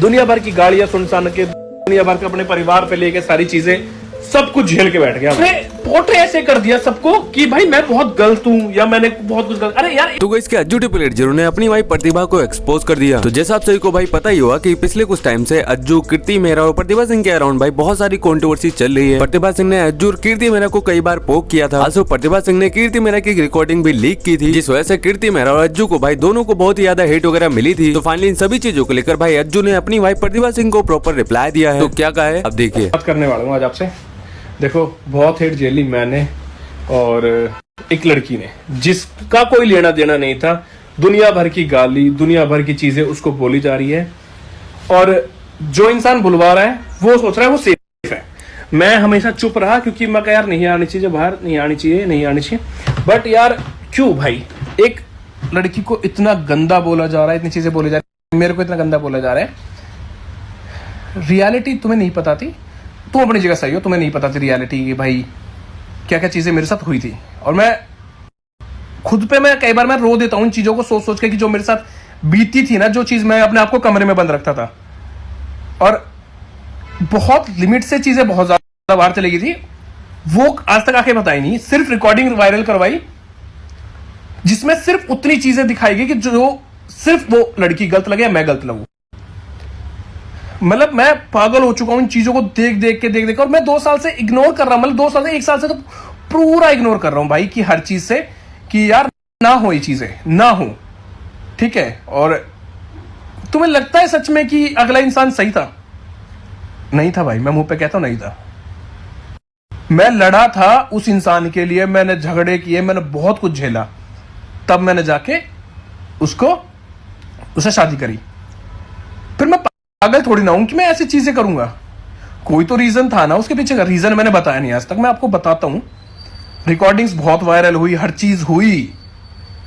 दुनिया भर की गाड़ियां सुनसान के, दुनिया भर के अपने परिवार पे लेके सारी चीजें सब कुछ झेल के बैठ गया। उसने पोर्ट्रे ऐसे कर दिया सबको कि भाई मैं बहुत गलत हूँ या मैंने बहुत कुछ गलत। अरे यार, तो गाइस क्या अज्जू प्लेट जिन्होंने अपनी भाई प्रतिभा को एक्सपोज कर दिया। तो जैसा आप सभी को भाई पता ही होगा कि पिछले कुछ टाइम से अज्जू, कीर्ति मेहरा और प्रतिभा सिंह के अराउंड भाई बहुत सारी कंट्रोवर्सी चल रही है। प्रतिभा सिंह ने अज्जू और कीर्ति मेहरा को कई बार पोक किया था। आल्सो प्रतिभा सिंह ने कीर्ति मेहरा की रिकॉर्डिंग भी लीक की थी, जिस वजह से कीर्ति मेहरा और अज्जू को भाई दोनों को बहुत ही ज्यादा हिट वगैरह मिली थी। तो फाइनली इन सभी चीजों को लेकर भाई अज्जू ने अपनी भाई प्रतिभा सिंह को प्रॉपर रिप्लाई दिया है। तो क्या कहा है अब देखिए। बात करने वाला हूँ आज आपसे। देखो, बहुत हिट झेली मैंने और एक लड़की ने, जिसका कोई लेना देना नहीं था। दुनिया भर की गाली, दुनिया भर की चीजें उसको बोली जा रही है और जो इंसान बुलवा रहा है वो सोच रहा है वो सेफ है। मैं हमेशा चुप रहा क्योंकि मैं कहा यार नहीं आनी चाहिए बाहर, नहीं आनी चाहिए। बट यार क्यों भाई, एक लड़की को इतना गंदा बोला जा रहा है, इतनी चीजें बोली जा रही है, मेरे को इतना गंदा बोला जा रहा है। रियलिटी तुम्हें नहीं पता थी, तुम अपनी जगह सही हो, तुम्हें नहीं पता थी रियलिटी कि भाई क्या क्या चीजें मेरे साथ हुई थी। और मैं खुद पे मैं कई बार मैं रो देता हूं इन चीजों को सोच सोच के कि जो मेरे साथ बीती थी ना, जो चीज मैं अपने आप को कमरे में बंद रखता था और बहुत लिमिट से चीजें बहुत ज्यादा बाहर चली गई थी, वो आज तक आके बताई नहीं। सिर्फ रिकॉर्डिंग वायरल करवाई जिसमें सिर्फ उतनी चीजें दिखाई गई कि जो सिर्फ वो लड़की गलत लगे या मैं गलत लगूं। मतलब मैं पागल हो चुका हूं इन चीजों को देख देख के और मैं 2 साल से इग्नोर कर रहा हूं। मतलब 2 साल से 1 साल से तो पूरा इग्नोर कर रहा हूं भाई कि हर चीज से कि यार ना हो, ये चीजें ना हो, ठीक है। और तुम्हें लगता है सच में कि अगला इंसान सही था? नहीं था भाई, मैं मुंह पे कहता हूं नहीं था। मैं लड़ा था उस इंसान के लिए, मैंने झगड़े किए, मैंने बहुत कुछ झेला, तब मैंने जाके उससे शादी करी। फिर मैं पागल थोड़ी ना हूं कि मैं ऐसी चीजें करूंगा। कोई तो रीजन था ना उसके पीछे का, रीजन मैंने बताया नहीं आज तक, मैं आपको बताता हूं। रिकॉर्डिंग्स बहुत वायरल हुई, हर चीज हुई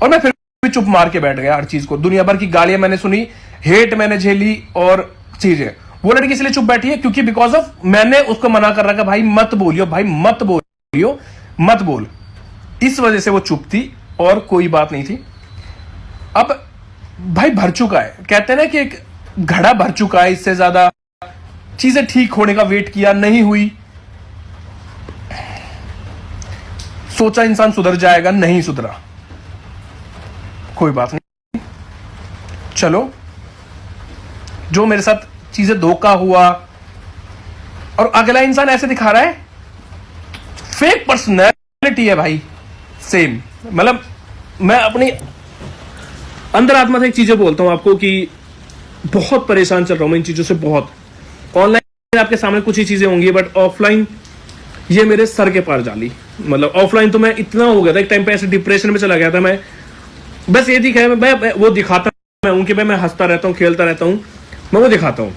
और मैं फिर भी चुप मार के बैठ गया हर चीज को। दुनिया भर की गालियां मैंने सुनी, हेट मैंने झेली और चीजें। वो लड़की इसलिए चुप बैठी है क्योंकि बिकॉज ऑफ मैंने उसको मना कर रखा, भाई मत बोलियो, भाई मत बोलियो, मत बोल। इस वजह से वो चुप थी और कोई बात नहीं थी। अब भाई भर चुका है, कहते हैं ना कि एक घड़ा भर चुका है, इससे ज्यादा चीजें ठीक होने का वेट किया, नहीं हुई। सोचा इंसान सुधर जाएगा, नहीं सुधरा, कोई बात नहीं। चलो, जो मेरे साथ चीजें धोखा हुआ और अगला इंसान ऐसे दिखा रहा है, फेक पर्सनैलिटी है भाई, सेम। मतलब मैं अपनी अंदर आत्मा से एक चीजें बोलता हूं आपको कि बहुत परेशान चल रहा हूं मैं इन चीजों से। बहुत ऑनलाइन आपके सामने कुछ ही चीजें होंगी, बट ऑफलाइन ये मेरे सर के पार जाली। मतलब ऑफलाइन तो मैं इतना हो गया था, एक टाइम पे ऐसे डिप्रेशन में चला गया था मैं। बस ये दिखाया मैं वो दिखाता मैं हूं कि मैं हंसता रहता हूं, खेलता रहता हूं, मैं वो दिखाता हूं।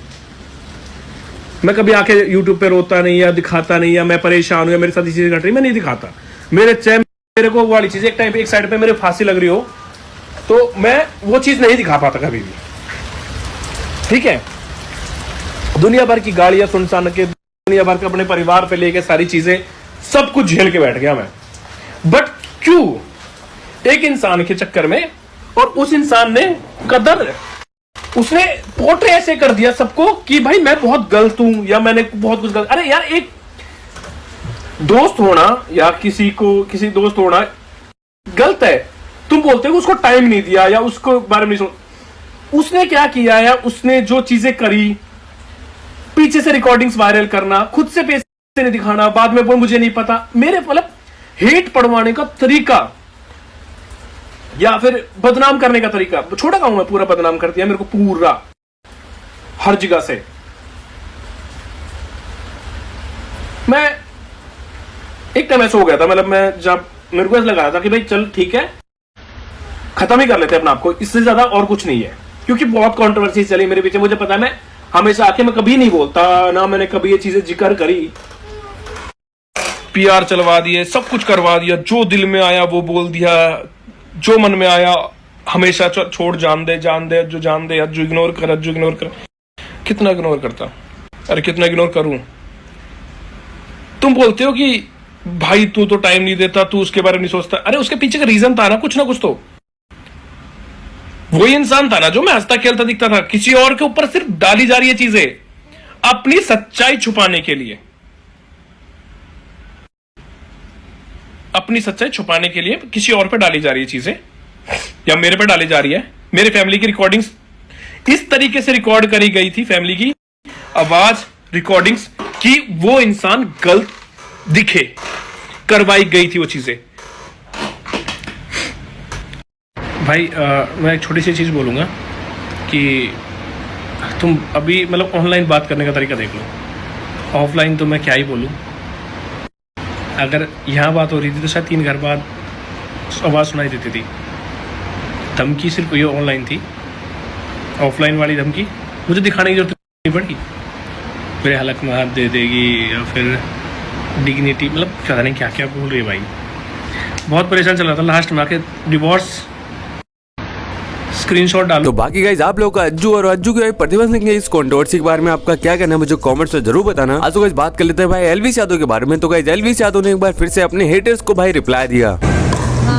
मैं कभी आके यूट्यूब पे रोता नहीं या दिखाता नहीं या मैं परेशान हूं या मेरे साथ ये चीजें घट रही, मैं नहीं दिखाता। मेरे को वाली चीज एक टाइम पे एक साइड पे मेरे फांसी लग रही हो तो मैं वो चीज नहीं दिखा पाता कभी भी, ठीक है। दुनिया भर की गाड़ियां सुनसान के, दुनिया भर के अपने परिवार पे लेके सारी चीजें सब कुछ झेल के बैठ गया मैं। बट क्यों एक इंसान के चक्कर में, और उस इंसान ने कदर, उसने पोर्ट्रे ऐसे कर दिया सबको कि भाई मैं बहुत गलत हूं या मैंने बहुत कुछ गलत। अरे यार, एक दोस्त होना या किसी दोस्त होना गलत है, तुम बोलते हो उसको टाइम नहीं दिया या उसको बारे में नहीं सोच। उसने क्या किया या उसने जो चीजें करी, पीछे से रिकॉर्डिंग्स वायरल करना, खुद से पैसे नहीं दिखाना, बाद में बोल मुझे नहीं पता, मेरे मतलब हेट पढ़वाने का तरीका या फिर बदनाम करने का तरीका, छोटा काम मैं पूरा बदनाम कर दिया मेरे को, पूरा हर जगह से। मैं एक टाइम ऐसा हो गया था, मतलब मैं जब मेरे को ऐसा लगा था कि भाई चल ठीक है, खत्म ही कर लेते हैं अपने आप को, इससे ज्यादा और कुछ नहीं है। क्योंकि बहुत कंट्रोवर्सी चली मेरे पीछे, मुझे पता है। मैं हमेशा आके मैं कभी नहीं बोलता ना, मैंने कभी ये चीजें जिक्र करी। पीआर चलवा दिए, सब कुछ करवा दिया, जो दिल में आया वो बोल दिया, जो मन में आया हमेशा छोड़, जान दे, जो जान दे, जो इग्नोर कर। कितना इग्नोर करता, अरे कितना इग्नोर करूं। तुम बोलते हो कि भाई तू तो टाइम नहीं देता, तू उसके बारे में नहीं सोचता। अरे उसके पीछे का रीजन था ना कुछ तो। वही इंसान था ना जो मैं हंसता खेलता दिखता था, किसी और के ऊपर सिर्फ डाली जा रही है चीजें अपनी सच्चाई छुपाने के लिए, अपनी सच्चाई छुपाने के लिए किसी और पे डाली जा रही है चीजें, या मेरे पे डाली जा रही है। मेरे फैमिली की रिकॉर्डिंग्स इस तरीके से रिकॉर्ड करी गई थी, फैमिली की आवाज रिकॉर्डिंग्स, कि वो इंसान गलत दिखे, करवाई गई थी वो चीजें। भाई मैं एक छोटी सी चीज बोलूंगा कि तुम अभी मतलब ऑनलाइन बात करने का तरीका देख लो, ऑफलाइन तो मैं क्या ही बोलूं। अगर यहाँ बात हो रही थी तो शायद 3 घर बाद आवाज़ सुनाई देती थी। धमकी सिर्फ ये ऑनलाइन थी, ऑफलाइन वाली धमकी मुझे दिखाने की जरूरत नहीं पड़ी। मेरे हलक में हाथ दे देगी या फिर डिग्निटी, मतलब पता नहीं क्या क्या बोल रही है भाई। बहुत परेशान चल रहा था, लास्ट में आके डिवोर्स स्क्रीनशॉट डालो। तो बाकी गाइस आप लोगों का अज्जू और अज्जू की प्रतिभा सिंह के इस कंट्रोवर्सी के बारे में आपका क्या कहना है मुझे कमेंट्स में जरूर बताना। आज तो गाइस बात कर लेते हैं भाई एलविस यादव के बारे में। तो गाइस एलविस यादव ने एक बार फिर से अपने हेटर्स को भाई रिप्लाई दिया।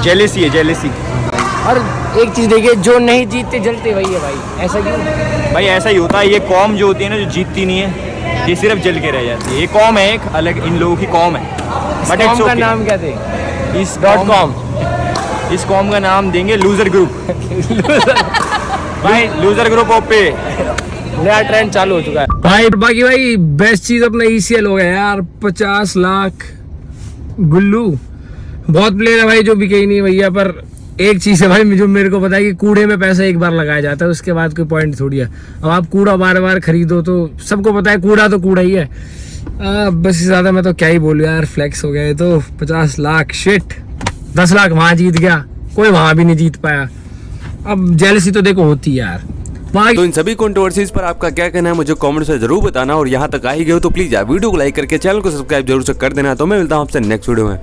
जेलेसी है, जेलेसी। और एक चीज देखिए, जो नहीं जीतते जलते वही है भाई। ऐसा क्यों भाई ऐसा ही होता है, ये कौम जो होती है ना जो जीतती नहीं है, ये सिर्फ जल के रह जाती है। ये कौम है एक अलग, इन लोगों की कौम है। बट कॉम का नाम क्या थे? इस .com। इस कौम का नाम देंगे लूजर ग्रुप। भाई लूजर ग्रुप ओपे नया ट्रेंड चालू हो चुका है भाई। बाकी भाई बेस्ट चीज अपना ECL हो गया यार, 50 लाख गुल्लू। बहुत प्लेयर है भाई जो बिके ही नहीं भैया, पर एक चीज है भाई जो मेरे को पता है कि कूड़े में पैसा एक बार लगाया जाता है, उसके बाद कोई पॉइंट थोड़ी है। अब आप कूड़ा बार बार खरीदो तो सबको पता है कूड़ा तो कूड़ा ही है। बस ज्यादा मैं तो क्या ही बोलूं यार, फ्लेक्स हो गया है। तो 50 लाख शिट, 10 लाख वहां जीत गया, कोई वहां भी नहीं जीत पाया। अब जेलसी तो देखो होती है यार। तो इन सभी कंट्रोवर्सीज पर आपका क्या कहना है मुझे कमेंट्स में जरूर बताना। और यहाँ तक आ ही गए हो तो प्लीज यार वीडियो को लाइक करके चैनल को सब्सक्राइब जरूर से कर देना। तो मैं मिलता हूँ आपसे नेक्स्ट वीडियो में।